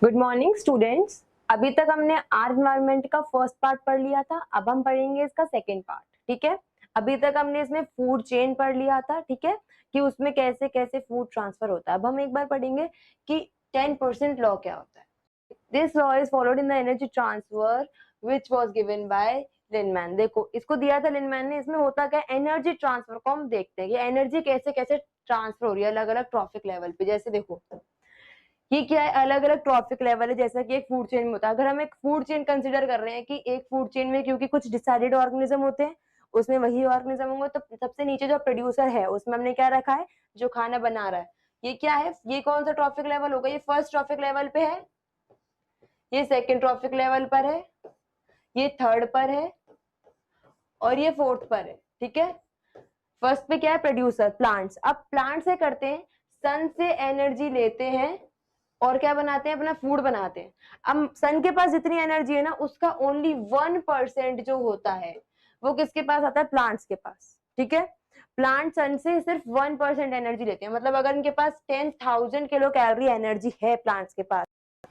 Good morning students. अभी तक हमने आर एनवायरनमेंट का फर्स्ट पार्ट पढ़ लिया था, अब हम पढ़ेंगे इसका सेकेंड पार्ट। ठीक है, अभी तक हमने इसमें फूड चेन पढ़ लिया था, ठीक है, कि उसमें कैसे कैसे फूड ट्रांसफर होता है। अब हम एक बार पढ़ेंगे कि 10% लॉ क्या होता है। This law is followed in the energy transfer which was given by Lindeman. देखो, इसको दिया था लिनमैन ने। इसमें होता क्या, एनर्जी ट्रांसफर को हम देखते हैं कि एनर्जी कैसे कैसे ट्रांसफर हो रही है अलग अलग ट्रॉफिक लेवल पे। जैसे देखो, ये क्या है, अलग अलग ट्रॉफिक लेवल है, जैसा कि एक फूड चेन में होता है। अगर हम एक फूड चेन कंसिडर कर रहे हैं कि एक फूड चेन में क्योंकि कुछ डिसाइडेड ऑर्गेनिज्म होते हैं, उसमें वही ऑर्गेनिज्म होंगे, तो सबसे नीचे जो प्रोड्यूसर है उसमें हमने क्या रखा है, जो खाना बना रहा है। ये क्या है, ये कौन सा ट्रॉफिक लेवल होगा, ये फर्स्ट ट्रॉफिक लेवल पे है, ये सेकेंड ट्रॉफिक लेवल पर है, ये थर्ड पर है और ये फोर्थ पर है। ठीक है, फर्स्ट पे क्या है, प्रोड्यूसर प्लांट्स। अब प्लांट से करते हैं, सन से एनर्जी लेते हैं और क्या बनाते हैं, अपना फूड बनाते हैं। अब सन के पास जितनी एनर्जी है ना, उसका ओनली 1% जो होता है वो किसके पास आता है, प्लांट्स के पास। ठीक है, प्लांट सन से सिर्फ 1% एनर्जी लेते हैं। मतलब अगर इनके पास 10,000 किलो कैलोरी एनर्जी है प्लांट्स के पास,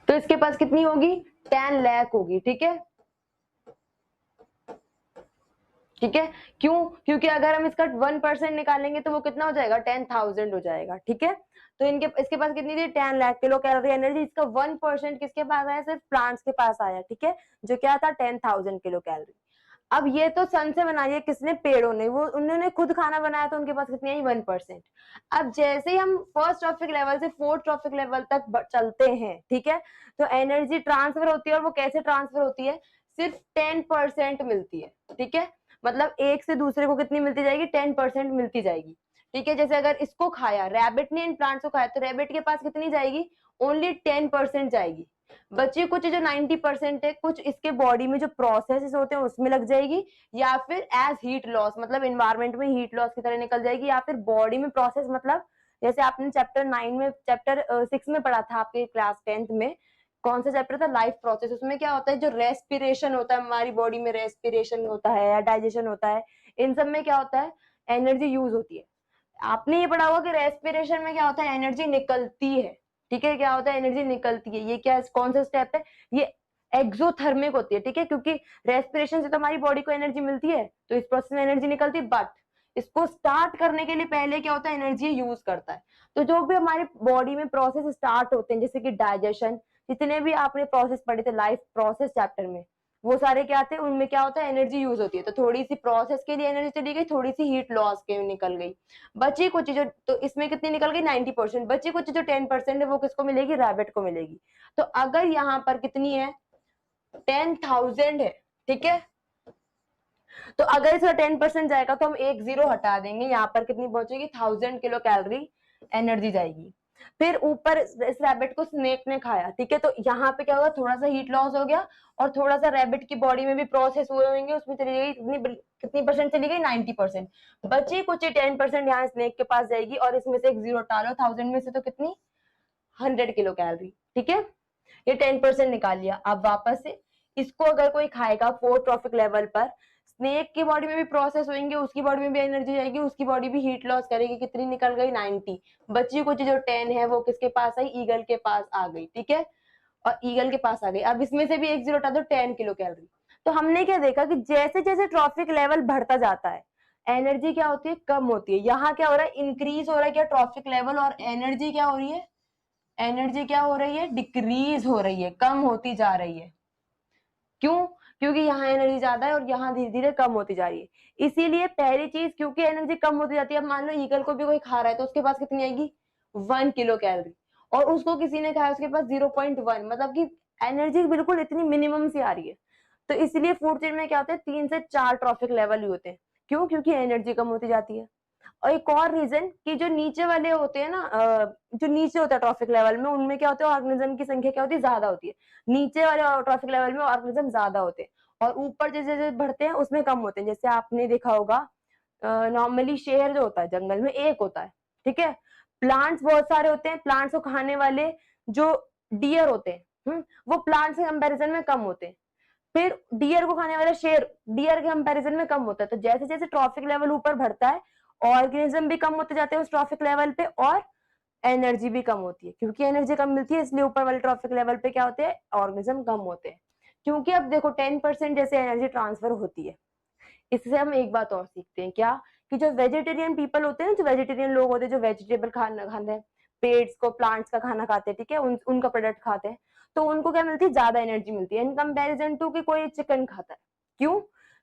तो इसके पास कितनी होगी, 10 लाख होगी। ठीक है, ठीक है, क्यों, क्योंकि अगर हम इसका 1% निकालेंगे तो वो कितना हो जाएगा, 10,000 हो जाएगा। ठीक है, तो इसके पास कितनी थी, 10 लाख किलो कैलोरी एनर्जी। इसका 1% किसके पास आया, सिर्फ प्लांट्स के पास आया। ठीक है, जो क्या था, 10,000 किलो कैलोरी। अब ये तो सन से बनाई है किसने, पेड़ों ने, वो उन्होंने खुद खाना बनाया, तो उनके पास कितनी आई, 1%। अब जैसे ही हम फर्स्ट ट्रॉफिक लेवल से फोर्थ ट्रॉफिक लेवल तक चलते हैं, ठीक है, तो एनर्जी ट्रांसफर होती है, और वो कैसे ट्रांसफर होती है, सिर्फ 10% मिलती है। ठीक है, मतलब एक से दूसरे को कितनी मिलती जाएगी, 10% मिलती जाएगी। ठीक है, जैसे अगर इसको खाया, रैबिट ने इन प्लांट्स को खाया, तो रैबिट के पास कितनी जाएगी, ओनली 10% जाएगी। बची कुछ जो 90% है, कुछ इसके बॉडी में जो प्रोसेसेस होते हैं उसमें लग जाएगी, या फिर एज हीट लॉस, मतलब इन्वायरमेंट में हीट लॉस की तरह निकल जाएगी, या फिर बॉडी में प्रोसेस, मतलब जैसे आपने चैप्टर 6 में पढ़ा था, आपके क्लास 10th में कौन सा चैप्टर था, लाइफ प्रोसेस। उसमें क्या होता है, जो रेस्पिरेशन होता है हमारी बॉडी में, रेस्पिरेशन होता है या डाइजेशन होता है, इन सब में क्या होता है, एनर्जी यूज होती है। आपने ये पढ़ा होगा कि रेस्पिरेशन में क्या होता है, एनर्जी निकलती है। ठीक है, क्या होता है, एनर्जी निकलती है। ये क्या, कौन सा स्टेप है, ये एक्सोथर्मिक होती है। ठीक है, क्योंकि रेस्पिरेशन से तो हमारी बॉडी को एनर्जी मिलती है, तो इस प्रोसेस में एनर्जी निकलती है, बट इसको स्टार्ट करने के लिए पहले क्या होता है, एनर्जी यूज करता है। तो जो भी हमारे बॉडी में प्रोसेस स्टार्ट होते हैं, जैसे कि डाइजेशन, जितने भी आपने प्रोसेस पढ़े थे लाइफ प्रोसेस चैप्टर में, वो सारे क्या आते हैं, उनमें क्या होता है, एनर्जी यूज होती है। तो थोड़ी सी प्रोसेस के लिए एनर्जी चली गई, थोड़ी सी हीट लॉस के निकल गई, बची कुछ चीजों, तो इसमें कितनी निकल गई, 90%। बची कुछ जो 10% है वो किसको मिलेगी, रैबिट को मिलेगी। तो अगर यहाँ पर कितनी है, 10,000 है। ठीक है, तो अगर इसका 10% जाएगा तो हम एक जीरो हटा देंगे, यहाँ पर कितनी पहुंचेगी, 1000 किलो कैलोरी एनर्जी जाएगी। फिर ऊपर इस रैबिट को स्नेक ने खाया, ठीक है, तो यहाँ पे क्या होगा, थोड़ा सा हीट लॉस हो गया, और थोड़ा सा रैबिट की बॉडी में भी प्रोसेस हुए होंगे, उसमें चली गई कितनी परसेंट चली गई, 90%। बची कुछ 10% यहाँ स्नेक के पास जाएगी, और इसमें से एक जीरो हटा लो, 1000 में से तो कितनी, 100 किलो कैलोरी। ठीक है, ये 10% निकाल लिया। अब वापस से इसको अगर कोई खाएगा फोर्थ ट्रॉफिक लेवल पर, स्नेक की बॉडी में भी प्रोसेस होंगे, उसकी बॉडी में भी एनर्जी जाएगी, उसकी बॉडी भी हीट लॉस करेगी, कितनी निकल गई, 90। बची कुछ जो 10 है वो किसके पास आई, ईगल के पास आ गई। ठीक है, और ईगल के पास आ गई। अब इसमें से भी एक जीरो हटा दो, 10 किलो कैलोरी। तो हमने क्या देखा कि जैसे जैसे ट्रॉफिक लेवल बढ़ता जाता है, एनर्जी क्या होती है, कम होती है। यहाँ क्या हो रहा है, इंक्रीज हो रहा है क्या, ट्रॉफिक लेवल, और एनर्जी क्या हो रही है, एनर्जी क्या हो रही है, डिक्रीज हो रही है, कम होती जा रही है। क्यों, क्योंकि यहाँ एनर्जी ज्यादा है और यहाँ धीरे धीरे कम होती जा रही है। इसीलिए पहली चीज, क्योंकि एनर्जी कम होती जाती है, अब मान लो ईगल को भी कोई खा रहा है, तो उसके पास कितनी आएगी, 1 किलो कैलोरी, और उसको किसी ने खाया, उसके पास 0.1, मतलब कि एनर्जी बिल्कुल इतनी मिनिमम सी आ रही है। तो इसलिए फूड चेन में क्या होता है, 3 से 4 ट्रॉफिक लेवल ही होते हैं। क्यों, क्योंकि एनर्जी कम होती जाती है। और एक और रीजन कि जो नीचे वाले होते हैं ना, जो नीचे होता है ट्रॉफिक लेवल में, उनमें क्या होता है, ऑर्गेनिज्म की संख्या क्या होती है, ज्यादा होती है। नीचे वाले ट्रॉफिक लेवल में ऑर्गेनिज्म ज्यादा होते हैं, और ऊपर जैसे जैसे बढ़ते हैं उसमें कम होते हैं। जैसे आपने देखा होगा, नॉर्मली शेर जो होता है जंगल में एक होता है, ठीक है, प्लांट्स बहुत सारे होते हैं, प्लांट्स को खाने वाले जो डियर होते हैं, वो प्लांट्स के कंपेरिजन में कम होते हैं। फिर डियर को खाने वाला शेर डियर के कंपैरिजन में कम होता है। तो जैसे जैसे ट्रॉफिक लेवल ऊपर बढ़ता है, ऑर्गेनिज्म भी कम होते जाते हैं उस ट्रॉफिक लेवल पे, और एनर्जी भी कम होती है। क्योंकि एनर्जी कम मिलती है इसलिए ऊपर वाले ट्रॉफिक लेवल पे क्या होते हैं, ऑर्गेनिज्म कम होते हैं। क्योंकि अब देखो 10% जैसे एनर्जी ट्रांसफर होती है। इससे हम एक बात और सीखते हैं, क्या, कि जो वेजिटेरियन पीपल होते हैं, जो वेजिटेरियन लोग होते हैं, जो वेजिटेबल खाना खाते हैं, पेट्स को, प्लांट्स का खाना खाते हैं, ठीक है, उनका प्रोडक्ट खाते हैं, तो उनको क्या मिलती है, ज्यादा एनर्जी मिलती है इन कंपैरिजन टू कि कोई चिकन खाता है। क्यों?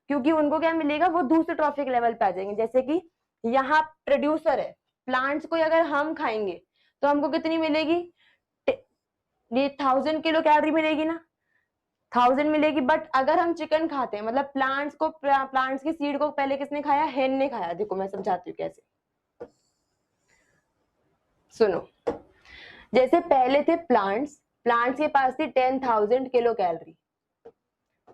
क्योंकि उनको क्या मिलेगा, वो दूसरे ट्रॉफिक लेवल पे आ जाएंगे। जैसे कि यहाँ प्रोड्यूसर है प्लांट्स को, अगर हम खाएंगे तो हमको कितनी मिलेगी, ये 1000 किलो कैलोरी मिलेगी ना, 1000 मिलेगी। बट अगर हम चिकन खाते हैं, मतलब प्लांट्स की सीड को पहले किसने खाया, हेन ने खाया। देखो मैं समझाती हूँ कैसे, सुनो। जैसे पहले थे प्लांट्स के पास थी 10,000 किलो कैलोरी,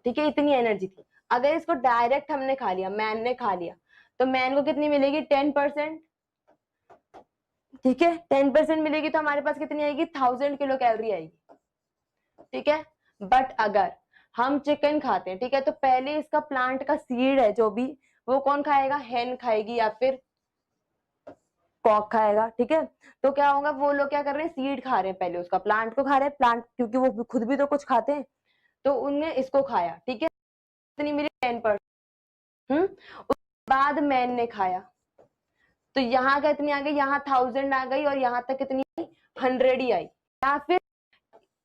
ठीक है, इतनी एनर्जी थी। अगर इसको डायरेक्ट हमने खा लिया, मैन ने खा लिया, तो मैन को कितनी मिलेगी, 10%, ठीक है, 10% मिलेगी तो हमारे पास कितनी आएगी, 1000 किलो कैलोरी आएगी, ठीक है। बट अगर हम चिकन खाते हैं, ठीक है, तो पहले इसका प्लांट का सीड है जो भी, वो कौन खाएगा, हेन खाएगी या फिर कॉक खाएगा, ठीक है। तो क्या होगा, वो लोग क्या कर रहे हैं, सीड खा रहे हैं, पहले उसका प्लांट को खा रहे हैं, प्लांट क्योंकि वो खुद भी तो कुछ खाते हैं, तो उनने इसको खाया, ठीक है, कितनी मिली, 10%। उसके बाद मैन ने खाया, तो यहाँ कितनी आ गई, यहाँ 1000 आ गई, और यहाँ तक कितनी आई, 100 ही आई। या फिर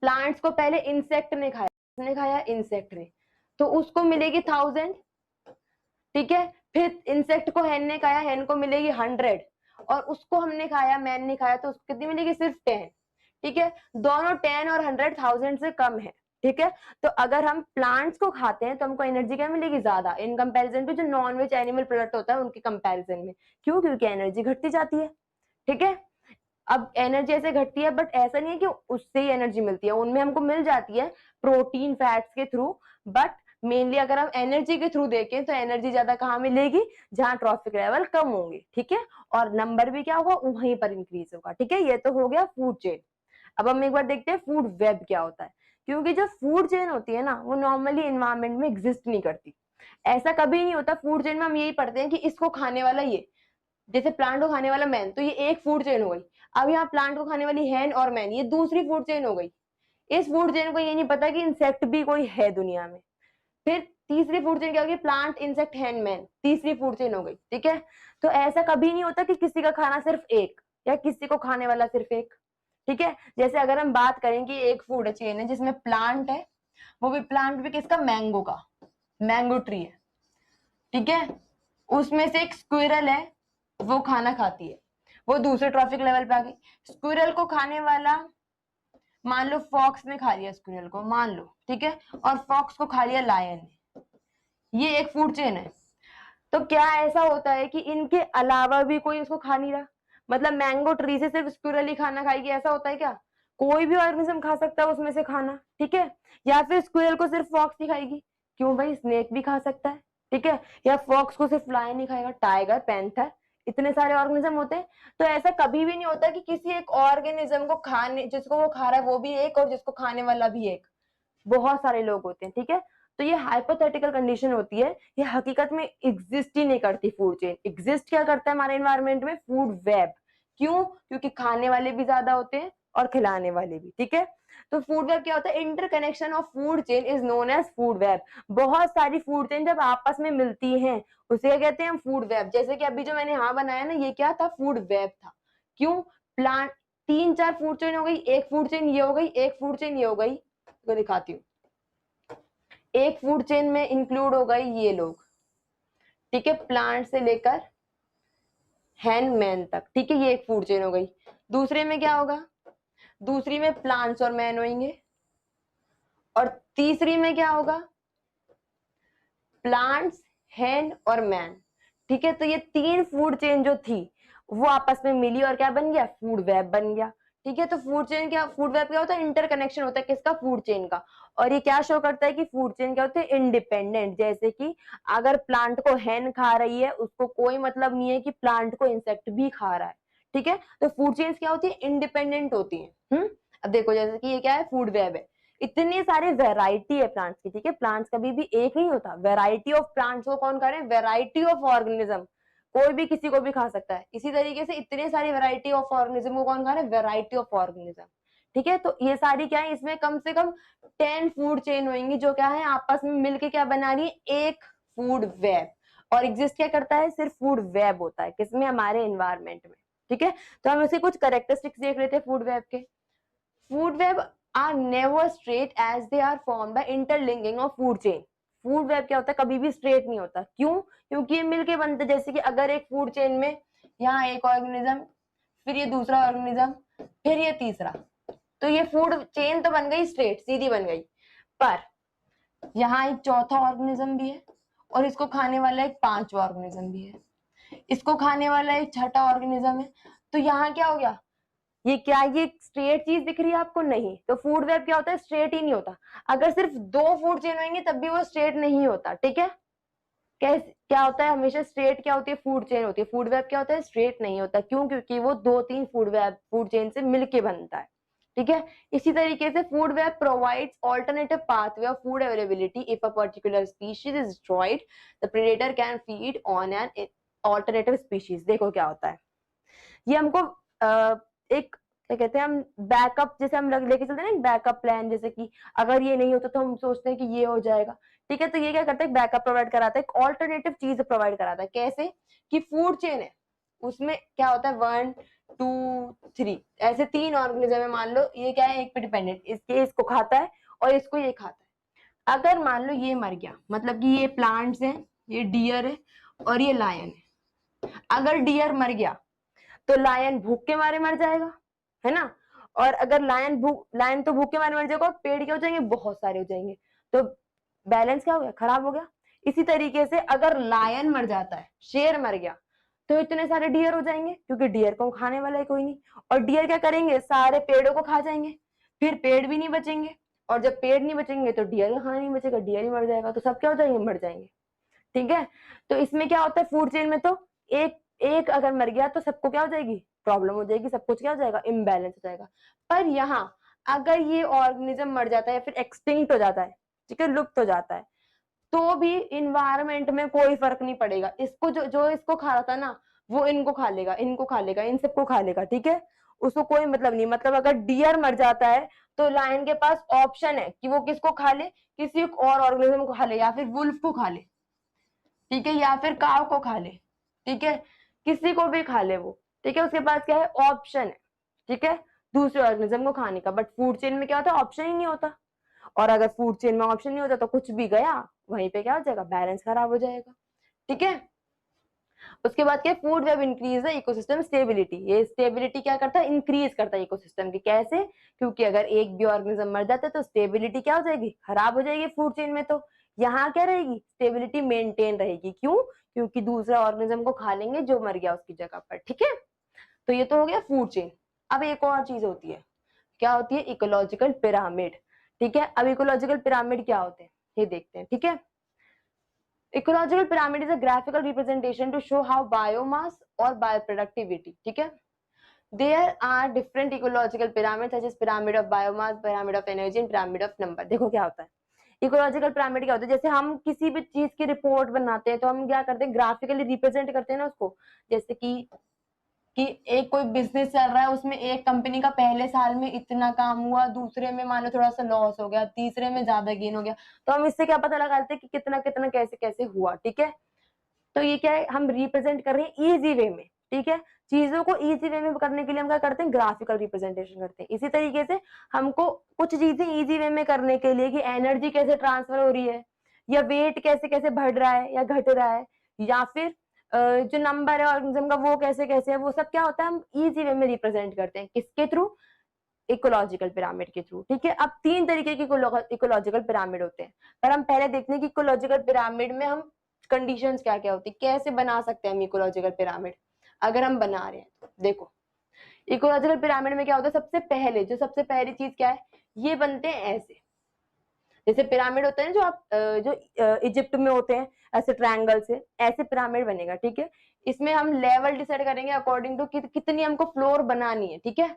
प्लांट्स को पहले इंसेक्ट ने खाया, किसने खाया, इंसेक्ट ने, तो उसको मिलेगी 1000, ठीक है। फिर इंसेक्ट को हेन ने खाया, हेन को मिलेगी 100, और उसको हमने खाया, मैन ने खाया, तो उसको कितनी मिलेगी, सिर्फ 10, ठीक है। दोनों 10 और 100 1000 से कम है, ठीक है। तो अगर हम प्लांट्स को खाते हैं तो हमको एनर्जी क्या मिलेगी, ज्यादा, इन कंपैरिजन टू जो नॉन वेज एनिमल प्रोडक्ट होता है उनके कंपैरिजन में। क्यों? क्योंकि एनर्जी घटती जाती है, ठीक है। अब एनर्जी ऐसे घटती है, बट ऐसा नहीं है कि उससे ही एनर्जी मिलती है, उनमें हमको मिल जाती है प्रोटीन फैट्स के थ्रू। बट मेनली अगर हम एनर्जी के थ्रू देखें तो एनर्जी ज्यादा कहाँ मिलेगी, जहां ट्रॉफिक लेवल कम होंगे, ठीक है, और नंबर भी क्या होगा, वहीं पर इंक्रीज होगा, ठीक है। ये तो हो गया फूड चेन। अब हम एक बार देखते हैं फूड वेब क्या होता है। क्योंकि जो फूड चेन होती है ना, वो नॉर्मली एनवायरमेंट में एग्जिस्ट नहीं करती। ऐसा कभी नहीं होता। फूड चेन में हम यही पढ़ते हैं कि इसको खाने वाला ये, जैसे प्लांट को खाने वाला मैन, तो ये एक फूड चेन हो गई। अब यहाँ प्लांट को खाने वाली हैन और मैन, ये दूसरी फूड चेन हो गई। इस फूड चेन को ये नहीं पता कि इंसेक्ट भी कोई है दुनिया में। फिर तीसरी फूड चेन क्या होगी, प्लांट, इंसेक्ट, हैन, मैन, तीसरी फूड चेन हो गई, ठीक है। तो ऐसा कभी नहीं होता कि किसी का खाना सिर्फ एक, या किसी को खाने वाला सिर्फ एक, ठीक है। जैसे अगर हम बात करें कि एक फूड चेन है जिसमें प्लांट है, वो भी प्लांट भी किसका, मैंगो का, मैंगो ट्री है, ठीक है। उसमें से एक स्क्विरल है, वो खाना खाती है, वो दूसरे ट्रॉफिक लेवल पे आ गई। स्क्विरल को खाने वाला, मान लो फॉक्स ने खा लिया स्क्विरल को, मान लो, ठीक है, और फॉक्स को खा लिया लायन ने, ये एक फूड चेन है। तो क्या ऐसा होता है कि इनके अलावा भी कोई उसको खा नहीं रहा, मतलब मैंगो ट्री से सिर्फ स्क्विरल ही खाना खाएगी, ऐसा होता है क्या? कोई भी ऑर्गेनिज्म खा सकता है उसमें से खाना, ठीक है। या फिर स्क्विरल को सिर्फ फॉक्स ही खाएगी, क्यों भाई, स्नेक भी खा सकता है, ठीक है। या फॉक्स को सिर्फ लायन ही खाएगा, टाइगर, पैंथर, इतने सारे ऑर्गेनिज्म होते हैं। तो ऐसा कभी भी नहीं होता कि किसी एक ऑर्गेनिज्म को खाने, जिसको वो खा रहा है वो भी एक, और जिसको खाने वाला भी एक, बहुत सारे लोग होते हैं, ठीक है। तो ये हाइपोथेटिकल कंडीशन होती है, ये हकीकत में एग्जिस्ट ही नहीं करती। फूड चेन एग्जिस्ट क्या करता है हमारे एनवायरमेंट में, फूड वेब। क्यों? क्योंकि खाने वाले भी ज्यादा होते हैं और खिलाने वाले भी, ठीक है। तो फूड वेब क्या होता है, interconnection of food chain is known as food web. बहुत सारी फूड चेन जब आपस में मिलती हैं उसे क्या कहते हैं हम, फूड वेब। जैसे कि अभी जो मैंने यहाँ बनाया ना, ये क्या था, फूड वेब था। क्यों? प्लांट, 3-4 फूड चेन हो गई, एक फूड चेन ये हो गई, एक फूड चेन ये हो गई, तो दिखाती हूँ। एक फूड चेन में इंक्लूड हो गए ये लोग, ठीक है, प्लांट से लेकर हैन मैन तक, ठीक है, ये एक फूड चेन हो गई। दूसरे में क्या होगा, दूसरी में प्लांट्स और मैन होंगे, और तीसरी में क्या होगा, प्लांट्स, हैन और मैन, ठीक है। तो ये 3 फूड चेन जो थी वो आपस में मिली और क्या बन गया, फूड वेब बन गया, ठीक है। तो फूड चेन क्या, फूड वेब क्या होता है, इंटरकनेक्शन होता है किसका, फूड चेन का। और ये क्या शो करता है कि फूड चेन क्या होती है, इंडिपेंडेंट। जैसे कि अगर प्लांट को हैन खा रही है, उसको कोई मतलब नहीं है कि प्लांट को इंसेक्ट भी खा रहा है, ठीक है। तो फूड चेन्स क्या होती है, इंडिपेंडेंट होती है। अब देखो जैसे कि ये क्या है, फूड वेब है, इतनी सारी वेराइटी है प्लांट्स की, ठीक है। प्लांट्स कभी भी एक नहीं होता, वेराइटी ऑफ प्लांट्स को कौन करे, वेराइटी ऑफ ऑर्गेनिज्म कोई भी किसी को भी खा सकता है। इसी तरीके से इतने सारी वैरायटी ऑफ ऑर्गेनिज्म को कौन खा रहा है, वैरायटी ऑफ ऑर्गेनिज्म, ठीक है। तो ये सारी क्या है, इसमें कम से कम 10 फूड चेन होंगी जो क्या है आपस में मिलके क्या बना रही है, एक फूड वेब। और एग्जिस्ट क्या करता है, सिर्फ फूड वेब होता है किसमें, हमारे एनवायरमेंट में, ठीक है। तो हम इसके कुछ कैरेक्टरिस्टिक्स देख रहे थे फूड वेब के। Food web are never straight as they are form by interlinking of food chain. Food web क्या होता है, कभी भी स्ट्रेट नहीं होता, क्यों, क्योंकि ये मिलके बनते हैं। जैसे कि अगर एक फूड चेन में यहाँ एक ऑर्गेनिज्म, फिर ये दूसरा ऑर्गेनिज्म, फिर ये तीसरा, तो ये फूड चेन तो बन गई स्ट्रेट, सीधी बन गई। पर यहाँ एक चौथा ऑर्गेनिज्म भी है और इसको खाने वाला एक पांचवा ऑर्गेनिज्म भी है, इसको खाने वाला एक छठा ऑर्गेनिज्म है। तो यहाँ क्या हो गया, ये क्या, ये स्ट्रेट चीज दिख रही है आपको, नहीं। तो फूड वेब क्या होता है, स्ट्रेट ही नहीं होता। अगर सिर्फ 2 फूड चेन होंगे तब भी वो स्ट्रेट नहीं होता, ठीक है। क्या होता है हमेशा, स्ट्रेट क्या होती है, फूड चेन होती है। फूड वेब क्या होता है, स्ट्रेट नहीं होता, क्यों, क्योंकि वो 2-3 फूड चेन से मिलके बनता है, ठीक है। इसी तरीके से food web provides alternative pathway of food availability. If a particular species is destroyed, the predator can feed on an alternative species. देखो क्या होता है, ये हमको एक क्या कहते हैं, हम बैकअप, जैसे हम लेके चलते हैं ना बैकअप प्लान, जैसे कि अगर ये नहीं होता तो हम सोचते हैं कि ये हो जाएगा, ठीक है। तो ये क्या करता है, बैकअप प्रोवाइड कराता है, एक ऑल्टरनेटिव चीज प्रोवाइड कराता है। कैसे कि फूड चेन है, उसमें क्या होता है 1 2 3 ऐसे 3 ऑर्गेनिज्म है, मान लो ये क्या है, एक पे डिपेंडेंट, इसको खाता है और इसको ये खाता है। अगर मान लो ये मर गया, मतलब कि ये प्लांट्स हैं, ये डियर है और ये लायन है। अगर डियर मर गया तो लायन भूख के मारे मर जाएगा, है ना। और अगर लायन तो भूख के मारे मर जाएगा, पेड़ क्या हो जाएंगे, बहुत सारे हो जाएंगे। तो बैलेंस क्या हो गया, खराब हो गया। इसी तरीके से अगर लायन मर जाता है, शेर मर गया, तो इतने सारे डियर हो जाएंगे, क्योंकि डियर को खाने वाला है कोई नहीं। और डियर क्या करेंगे, सारे पेड़ों को खा जाएंगे, फिर पेड़ भी नहीं बचेंगे। और जब पेड़ नहीं बचेंगे तो डियर का खाना नहीं बचेगा, डियर ही मर जाएगा, तो सब क्या हो जाएंगे, मर जाएंगे, ठीक है। तो इसमें क्या होता है, फूड चेन में तो एक एक अगर मर गया तो सबको क्या हो जाएगी, प्रॉब्लम हो जाएगी, सब कुछ क्या हो जाएगा, इम्बैलेंस हो जाएगा। पर यहाँ अगर ये ऑर्गेनिज्म मर जाता है या फिर एक्सटिंक्ट हो जाता है, ठीक है, लुप्त हो जाता है, तो भी इन्वायरमेंट में कोई फर्क नहीं पड़ेगा। इसको जो इसको खा रहा था ना, वो इनको खा लेगा, इनको खा लेगा, इन सबको खा लेगा, ठीक है। उसको कोई मतलब नहीं। मतलब अगर डियर मर जाता है तो लायन के पास ऑप्शन है कि वो किसको खा ले, किसी और ऑर्गेनिज्म को खा ले, या फिर वुल्फ को खा ले, ठीक है, या फिर काव को खा ले, ठीक है, किसी को भी खा ले वो, ठीक है। उसके पास क्या है, ऑप्शन है, ठीक है, दूसरे ऑर्गेनिज्म को खाने का। बट फूड चेन में क्या होता है, ऑप्शन ही नहीं होता। और अगर फूड चेन में ऑप्शन नहीं होता तो कुछ भी गया वहीं पे क्या हो जाएगा, बैलेंस खराब हो जाएगा, ठीक है। उसके बाद क्या, food web increase the ecosystem stability. ये स्टेबिलिटी क्या करता है, इंक्रीज करता है इकोसिस्टम की। कैसे, क्योंकि अगर एक भी ऑर्गेनिज्म मर जाता है तो स्टेबिलिटी क्या हो जाएगी, खराब हो जाएगी फूड चेन में। तो यहाँ क्या रहेगी, स्टेबिलिटी मेंटेन रहेगी, क्यों, क्योंकि दूसरा ऑर्गेनिज्म को खा लेंगे जो मर गया उसकी जगह पर, ठीक है। तो ये तो हो गया फूड चेन। अब एक और चीज होती है, क्या होती है, इकोलॉजिकल पिरामिड, ठीक है। अब इकोलॉजिकल पिरामिड क्या होते हैं ये देखते हैं, ठीक है। Ecological pyramid is a graphical representation to show how biomass or bioproductivity, ठीक है। There are different ecological pyramids such as pyramid of biomass, pyramid of energy and pyramid of number। देखो क्या होता है, इकोलॉजिकल पिरामिड क्या होता है, जैसे हम किसी भी चीज की रिपोर्ट बनाते हैं तो हम क्या करते हैं, ग्राफिकली रिप्रेजेंट करते हैं ना उसको। जैसे कि एक कोई बिजनेस चल रहा है, उसमें एक कंपनी का पहले साल में इतना काम हुआ, दूसरे में मान लो थोड़ा सा लॉस हो गया, तीसरे में ज्यादा गेन हो गया, तो हम इससे क्या पता लगाते हैं कि कितना कितना कैसे कैसे हुआ, ठीक है। तो ये क्या है, हम रिप्रेजेंट कर रहे हैं इजी वे में, ठीक है। चीजों को इजी वे में करने के लिए हम क्या करते हैं, ग्राफिकल रिप्रेजेंटेशन करते हैं। इसी तरीके से हमको कुछ चीजें इजी वे में करने के लिए, कि एनर्जी कैसे ट्रांसफर हो रही है, या वेट कैसे कैसे बढ़ रहा है या घट रहा है, या फिर जो नंबर है ऑर्गेनिज्म का वो कैसे कैसे है, वो सब क्या होता है, हम इजी वे में रिप्रेजेंट करते हैं। किसके थ्रू, इकोलॉजिकल पिरामिड के थ्रू, ठीक है। अब 3 तरीके के इकोलॉजिकल पिरामिड होते हैं, पर हम पहले देखते हैं कि इकोलॉजिकल पिरामिड में हम कंडीशंस क्या क्या होती है, कैसे बना सकते हैं हम इकोलॉजिकल पिरामिड। अगर हम बना रहे हैं तो देखो, इकोलॉजिकल पिरामिड में क्या होता है, सबसे पहली चीज क्या है, ये बनते हैं ऐसे, जैसे पिरामिड होते हैं जो आप जो इजिप्ट में होते हैं, ऐसे ट्रायंगल से ऐसे पिरामिड बनेगा, ठीक है। इसमें हम लेवल डिसाइड करेंगे अकॉर्डिंग टू कितनी हमको फ्लोर बनानी है, ठीक है।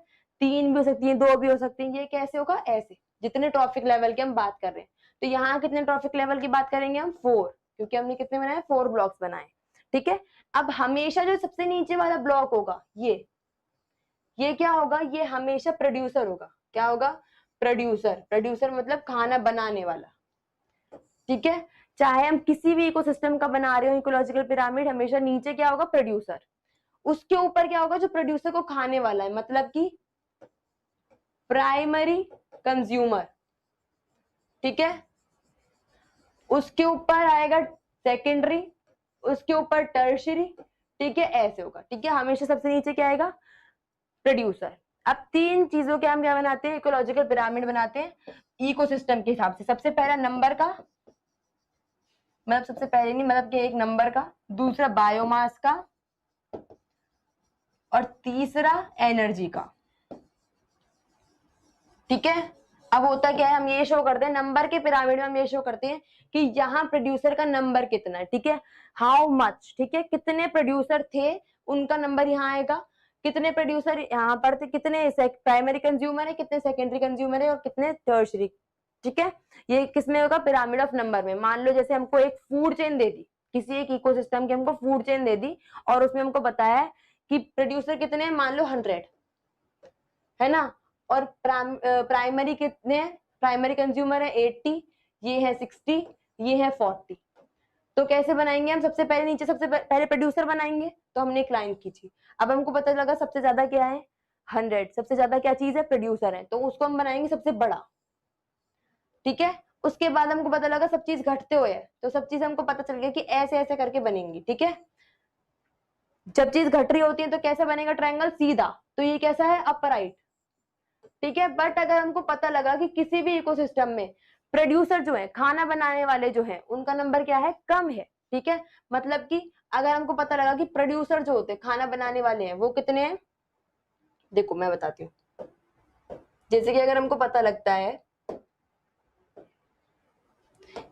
3 भी हो सकती है, 2 भी हो सकती है। ये कैसे होगा, ऐसे, जितने ट्रॉफिक लेवल की हम बात कर रहे हैं। तो यहाँ कितने ट्रॉफिक लेवल की बात करेंगे हम, 4, क्योंकि हमने कितने बनाए, 4 ब्लॉक्स बनाए, ठीक है। अब हमेशा जो सबसे नीचे वाला ब्लॉक होगा ये क्या होगा, ये हमेशा प्रोड्यूसर होगा। क्या होगा, प्रोड्यूसर। प्रोड्यूसर मतलब खाना बनाने वाला, ठीक है। चाहे हम किसी भी इकोसिस्टम का बना रहे हो इकोलॉजिकल पिरामिड, हमेशा नीचे क्या होगा, प्रोड्यूसर। उसके ऊपर क्या होगा, जो प्रोड्यूसर को खाने वाला है, मतलब कि प्राइमरी कंज्यूमर, ठीक है। उसके ऊपर आएगा सेकेंडरी, उसके ऊपर टर्शियरी, ठीक है, ऐसे होगा, ठीक है। हमेशा सबसे नीचे क्या आएगा, प्रोड्यूसर। अब तीन चीजों के हम क्या बनाते हैं, इकोलॉजिकल पिरामिड बनाते हैं इकोसिस्टम के हिसाब से। सबसे पहला नंबर का, मतलब सबसे पहले नहीं, मतलब कि एक नंबर का, दूसरा बायोमास का, और तीसरा एनर्जी का, ठीक है। अब होता क्या है, हम ये शो करते हैं नंबर के पिरामिड में, हम ये शो करते हैं कि यहाँ प्रोड्यूसर का नंबर कितना है, ठीक है, हाउ मच, ठीक है, कितने प्रोड्यूसर थे उनका नंबर यहाँ आएगा, कितने प्रोड्यूसर यहाँ पर थे, कितने प्राइमरी कंज्यूमर है, कितने सेकेंडरी कंज्यूमर है, और कितने टर्शरी, ठीक है। ये किसमें होगा, पिरामिड ऑफ नंबर में। मान लो जैसे हमको एक फूड चेन दे दी, किसी एक इकोसिस्टम की हमको फूड चेन दे दी, और उसमें हमको बताया है कि प्रोड्यूसर कितने हैं, मान लो 100, है ना, और प्राइमरी कितने, प्राइमरी कंज्यूमर है 80, ये है 60, ये है 40। तो कैसे बनाएंगे हम, सबसे पहले नीचे सबसे पहले प्रोड्यूसर बनाएंगे, तो हमने एक लाइन खींची। अब हमको पता लगा सबसे ज्यादा क्या है, 100, सबसे ज्यादा क्या चीज है, प्रोड्यूसर है, तो उसको हम बनाएंगे सबसे बड़ा, ठीक है। उसके बाद हमको पता लगा सब चीज घटते हुए है, तो सब चीज हमको पता चल गया कि ऐसे ऐसे करके बनेंगी, ठीक है। जब चीज घट रही होती है तो कैसा बनेगा ट्रायंगल, सीधा, तो ये कैसा है, अपराइट, ठीक है। बट अगर हमको पता लगा कि किसी भी इकोसिस्टम में प्रोड्यूसर जो है, खाना बनाने वाले जो है, उनका नंबर क्या है, कम है, ठीक है। मतलब कि अगर हमको पता लगा कि प्रोड्यूसर जो होते हैं, खाना बनाने वाले हैं, वो कितने हैं, देखो मैं बताती हूँ। जैसे कि अगर हमको पता लगता है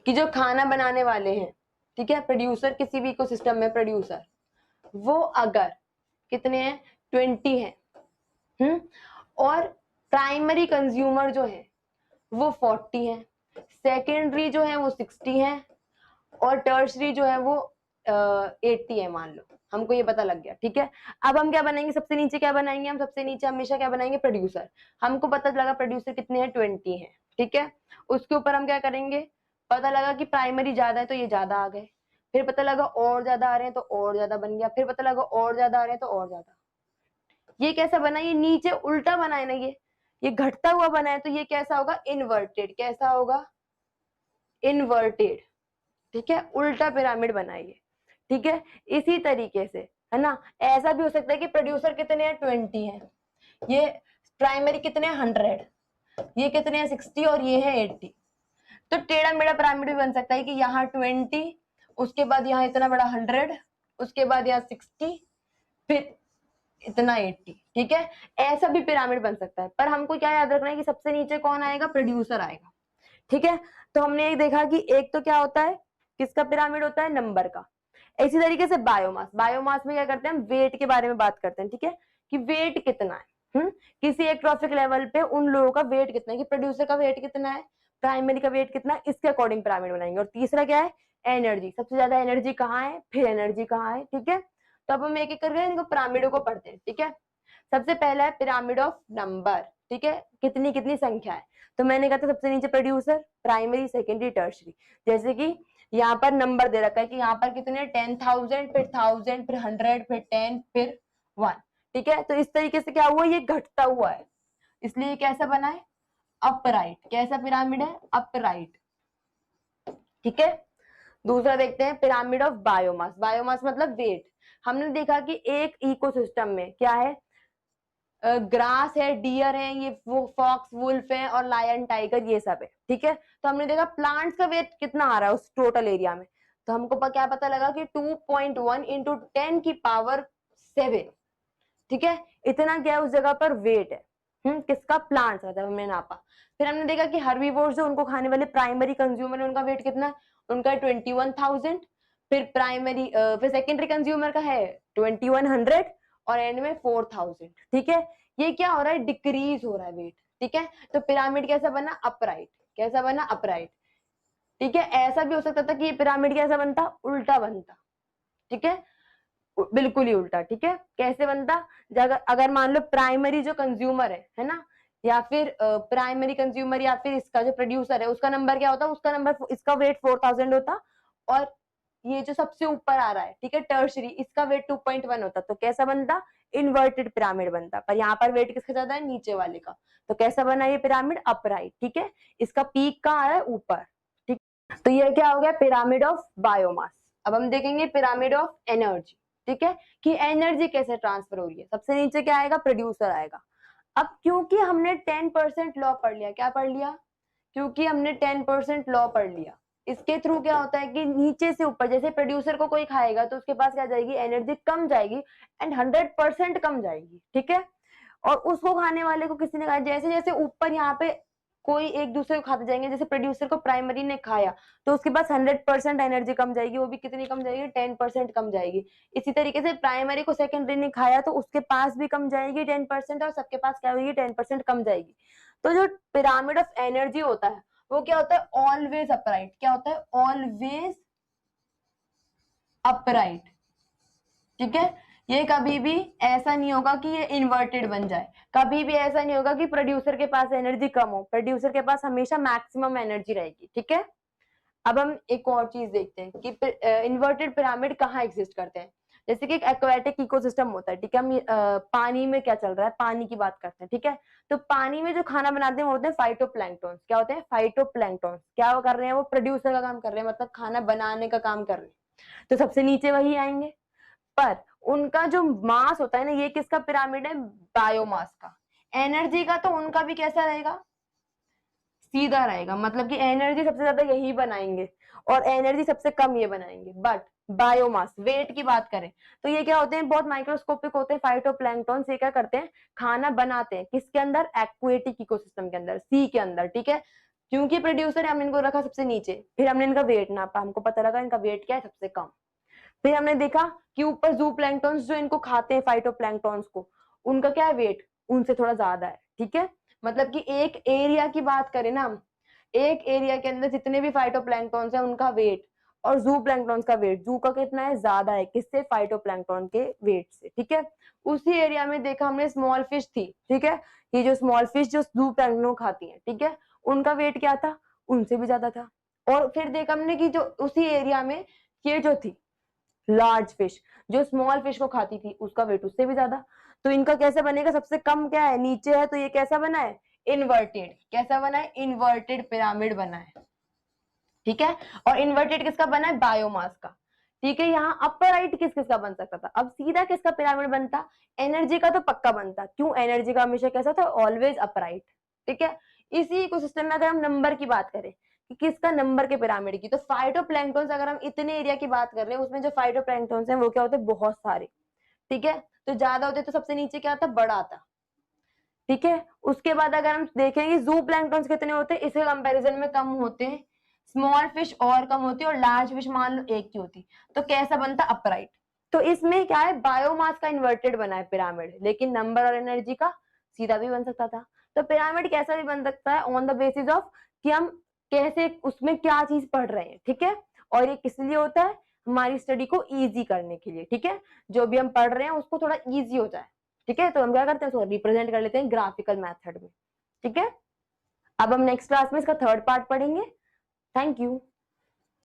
कि जो खाना बनाने वाले हैं, ठीक है, प्रोड्यूसर किसी भी इकोसिस्टम में प्रोड्यूसर, वो अगर कितने हैं, 20 है, और प्राइमरी कंज्यूमर जो है वो 40 है, सेकेंडरी जो है वो 60 है, और टर्शरी जो है वो 80 है, मान लो हमको ये पता लग गया, ठीक है। अब हम क्या बनाएंगे, सबसे नीचे क्या बनाएंगे, हम सबसे नीचे हमेशा क्या बनाएंगे, प्रोड्यूसर। हमको पता लगा प्रोड्यूसर कितने हैं, 20 है, ठीक है। उसके ऊपर हम क्या करेंगे, पता लगा कि प्राइमरी ज्यादा है तो ये ज्यादा आ गए, फिर पता लगा और ज्यादा आ रहे हैं तो और ज्यादा बन गया, फिर पता लगा और ज्यादा आ रहे हैं तो और ज्यादा। ये कैसा बना, ये नीचे उल्टा बना है ना, ये घटता हुआ बना है, तो ये कैसा होगा, इन्वर्टेड। कैसा होगा, इन्वर्टेड, ठीक है, उल्टा पिरामिड बनाइए, ठीक है। इसी तरीके से, है ना, ऐसा भी हो सकता है कि प्रोड्यूसर कितने हैं, 20 है, ये प्राइमरी कितने हैं, 100, ये कितने हैं, 60, और ये है 80। तो टेढ़ा मेढ़ा पिरामिड भी बन सकता है कि यहाँ 20, उसके बाद यहाँ इतना बड़ा 100, उसके बाद यहाँ 60, फिर इतना 80, ठीक है। ऐसा भी पिरामिड बन सकता है, पर हमको क्या याद रखना है कि सबसे नीचे कौन आएगा, प्रोड्यूसर आएगा, ठीक है। तो हमने एक देखा कि एक तो क्या होता है, किसका पिरामिड होता है, नंबर का। इसी तरीके से बायोमास, बायोमास में क्या करते हैं हम, वेट के बारे में बात करते हैं, ठीक है, कि वेट कितना है, किसी एक ट्रॉफिक लेवल पे उन लोगों का वेट कितना है, कि प्रोड्यूसर का वेट कितना है, प्राइमरी का वेट कितना है, इसके अकॉर्डिंग पिरामिड बनाएंगे। और तीसरा क्या है, एनर्जी, सबसे ज्यादा एनर्जी कहाँ है, फिर एनर्जी कहाँ है, ठीक है। तो अब हम एक एक करके इनको पिरामिडों को पढ़ते हैं, ठीक है। सबसे पहला है पिरामिड ऑफ नंबर, ठीक है, कितनी कितनी संख्या है। तो मैंने कहा था सबसे नीचे प्रोड्यूसर, प्राइमरी, सेकेंडरी, टर्शरी। जैसे कि यहाँ पर नंबर दे रखा है कि यहाँ पर कितने, 10,000, फिर 1000, फिर 100, फिर 10, फिर 1, ठीक है। तो इस तरीके से क्या हुआ, ये घटता हुआ है, इसलिए कैसा बना है, अपराइट। कैसा पिरामिड है, अपराइट, ठीक है। दूसरा देखते हैं पिरामिड ऑफ बायोमास, बायोमास मतलब वेट। हमने देखा कि एक इकोसिस्टम में क्या है, ग्रास है, डियर है, ये वो फॉक्स, वुल्फ है, और लायन, टाइगर, ये सब है, ठीक है। तो हमने देखा प्लांट्स का वेट कितना आ रहा है उस टोटल एरिया में, तो हमको क्या पता लगा कि 2.1 इंटू 10 की पावर 7, ठीक है, इतना क्या है उस जगह पर वेट है, किसका, प्लांट्स का, जब हमने नापा। फिर हमने देखा कि हर्बीवोर्स जो उनको खाने वाले प्राइमरी कंज्यूमर है, उनका वेट कितना है, उनका 21,000, फिर प्राइमरी फिर सेकेंडरी कंज्यूमर का है 2100, और एंड में 4000, ठीक है। ये क्या हो रहा है, डिक्रीज हो रहा है वेट, ठीक है। तो पिरामिड कैसा बना, अपराइट। कैसा बना, अपराइट, ठीक है। ऐसा भी हो सकता था कि ये पिरामिड कैसा बनता, उल्टा बनता, ठीक है, बिल्कुल ही उल्टा। ठीक है, कैसे बनता, अगर मान लो प्राइमरी जो कंज्यूमर है ना, या फिर प्राइमरी कंज्यूमर या फिर इसका जो प्रोड्यूसर है उसका नंबर क्या होता, उसका नंबर, इसका वेट 4000 होता, और ये जो सबसे ऊपर आ रहा है, ठीक है, टर्शरी, इसका वेट 2.1 होता, तो कैसा बनता, इन्वर्टेड पिरामिड बनता। पर यहाँ पर वेट किसका ज्यादा है, नीचे वाले का, तो कैसा बना ये पिरामिड, अपराइट। ठीक है, इसका पीक कहाँ आ रहा है, ऊपर। ठीक, तो ये क्या हो गया, पिरामिड ऑफ बायोमास। अब हम देखेंगे पिरामिड ऑफ एनर्जी। ठीक है, कि एनर्जी कैसे ट्रांसफर हो रही है, सबसे नीचे क्या आएगा, प्रोड्यूसर आएगा। अब क्योंकि हमने 10% लॉ पढ़ लिया, क्या पढ़ लिया, क्योंकि हमने 10% लॉ पढ़ लिया, इसके थ्रू क्या होता है कि नीचे से ऊपर, जैसे प्रोड्यूसर को कोई खाएगा तो उसके पास क्या जाएगी, एनर्जी कम जाएगी, एंड 100% कम जाएगी। ठीक है, और उसको खाने वाले को किसी ने खाया, जैसे जैसे ऊपर यहाँ पे कोई एक दूसरे को खाते जाएंगे, जैसे प्रोड्यूसर को प्राइमरी ने खाया तो उसके पास 100% एनर्जी कम जाएगी, वो भी कितनी कम जाएगी, 10% कम जाएगी। इसी तरीके से प्राइमरी को सेकेंडरी ने खाया तो उसके पास भी कम जाएगी 10%, और सबके पास क्या होगी, 10% कम जाएगी। तो जो पिरामिड ऑफ एनर्जी होता है वो क्या होता है, ऑलवेज अपराइट। क्या होता है, ऑलवेज अपराइट। ठीक है, ये कभी भी ऐसा नहीं होगा कि ये इन्वर्टेड बन जाए, कभी भी ऐसा नहीं होगा कि प्रोड्यूसर के पास एनर्जी कम हो, प्रोड्यूसर के पास हमेशा मैक्सिमम एनर्जी रहेगी। ठीक है, अब हम एक और चीज देखते हैं कि इन्वर्टेड पिरामिड कहाँ एग्जिस्ट करते हैं। जैसे कि एक एक्वाटिक इकोसिस्टम होता है, ठीक है, हम पानी में क्या चल रहा है, पानी की बात करते हैं। ठीक है, तो पानी में जो खाना बनाते हैं वो होते हैं फाइटोप्लैंक्टन्स। क्या होते हैं, फाइटोप्लैंक्टन्स। क्या वो कर रहे हैं, वो प्रोड्यूसर का काम कर रहे हैं, मतलब खाना बनाने का काम कर रहे हैं, तो सबसे नीचे वही आएंगे। पर उनका जो मास होता है ना, ये किसका पिरामिड है, बायोमास का। एनर्जी का तो उनका भी कैसा रहेगा, सीधा रहेगा, मतलब कि एनर्जी सबसे ज्यादा यही बनाएंगे और एनर्जी सबसे कम ये बनाएंगे। बट बायोमास, वेट की बात करें तो ये क्या होते हैं, बहुत माइक्रोस्कोपिक होते हैं फाइटोप्लैंक्टन। ये क्या करते हैं, खाना बनाते हैं किसके अंदर, एक्वेटिक इकोसिस्टम के अंदर, सी के अंदर। ठीक है, क्योंकि प्रोड्यूसर है, हमने इनको रखा सबसे नीचे, फिर हमने इनका वेट नापा, हमको पता लगा इनका वेट क्या है, सबसे कम। फिर हमने देखा कि ऊपर जू प्लैंक्टन्स जो इनको खाते हैं फाइटोप्लैंक्टन्स को, उनका क्या है, वेट उनसे थोड़ा ज्यादा है। ठीक है, मतलब कि एक एरिया की बात करें ना हम, एक एरिया के अंदर जितने भी फाइटोप्लैंक्टन्स हैं उनका वेट और जू प्लैंक्टन्स का वेट, जू का कितना है, ज्यादा है, किससे, फाइटोप्लैंक्टन के वेट से। ठीक है, उसी एरिया में देखा हमने स्मॉल फिश थी। ठीक है, ये जो स्मॉल फिश जो जू प्लैंक्टन खाती है, ठीक है, उनका वेट क्या था, उनसे भी ज्यादा था। और फिर देखा हमने कि जो उसी एरिया में ये जो थी लार्ज फिश, जो स्मॉल फिश को खाती थी, उसका वेट उससे भी ज्यादा। तो इनका कैसा बनेगा, सबसे कम क्या है, नीचे है, तो ये कैसा बना है, इन्वर्टेड। कैसा बना है, इन्वर्टेड पिरामिड बना है। ठीक है, और इन्वर्टेड किसका बना है, बायोमास का। ठीक है, यहाँ अपर किस किसका बन सकता था, अब सीधा किसका पिरामिड बनता, एनर्जी का तो पक्का बनता, क्यों, एनर्जी का हमेशा कैसा था, ऑलवेज अपराइट। ठीक है, इसी इकोसिस्टम में अगर हम नंबर की बात करें कि किसका नंबर के पिरामिड की, तो फाइटोप्लैंक्टन्स, अगर हम इतने एरिया की बात कर रहे हैं उसमें जो फाइटोप्लैंक्टन्स हैं वो क्या होते हैं, बहुत सारे। ठीक है, तो ज्यादा होते तो सबसे नीचे क्या आता, बड़ा आता। ठीक है, उसके बाद अगर हम देखेंगे जू प्लैंक्टन्स कितने होते हैं, इसके कंपैरिजन में कम होते हैं, स्मॉल फिश और कम होती है, और लार्ज फिश मान लो एक की होती, तो कैसा बनता, अपराइट। तो इसमें क्या है, बायोमास का इन्वर्टेड बना है पिरामिड, लेकिन नंबर और एनर्जी का सीधा भी बन सकता था। तो पिरामिड कैसा भी बन सकता है ऑन द बेसिस ऑफ कि हम कैसे उसमें क्या चीज पढ़ रहे हैं। ठीक है, और ये किस लिए होता है, हमारी स्टडी को इजी करने के लिए। ठीक है, जो भी हम पढ़ रहे हैं उसको थोड़ा इजी हो जाए। ठीक है, तो हम क्या करते हैं, उसको रिप्रेजेंट कर लेते हैं ग्राफिकल मेथड में। ठीक है, अब हम नेक्स्ट क्लास में इसका थर्ड पार्ट पढ़ेंगे। Thank you.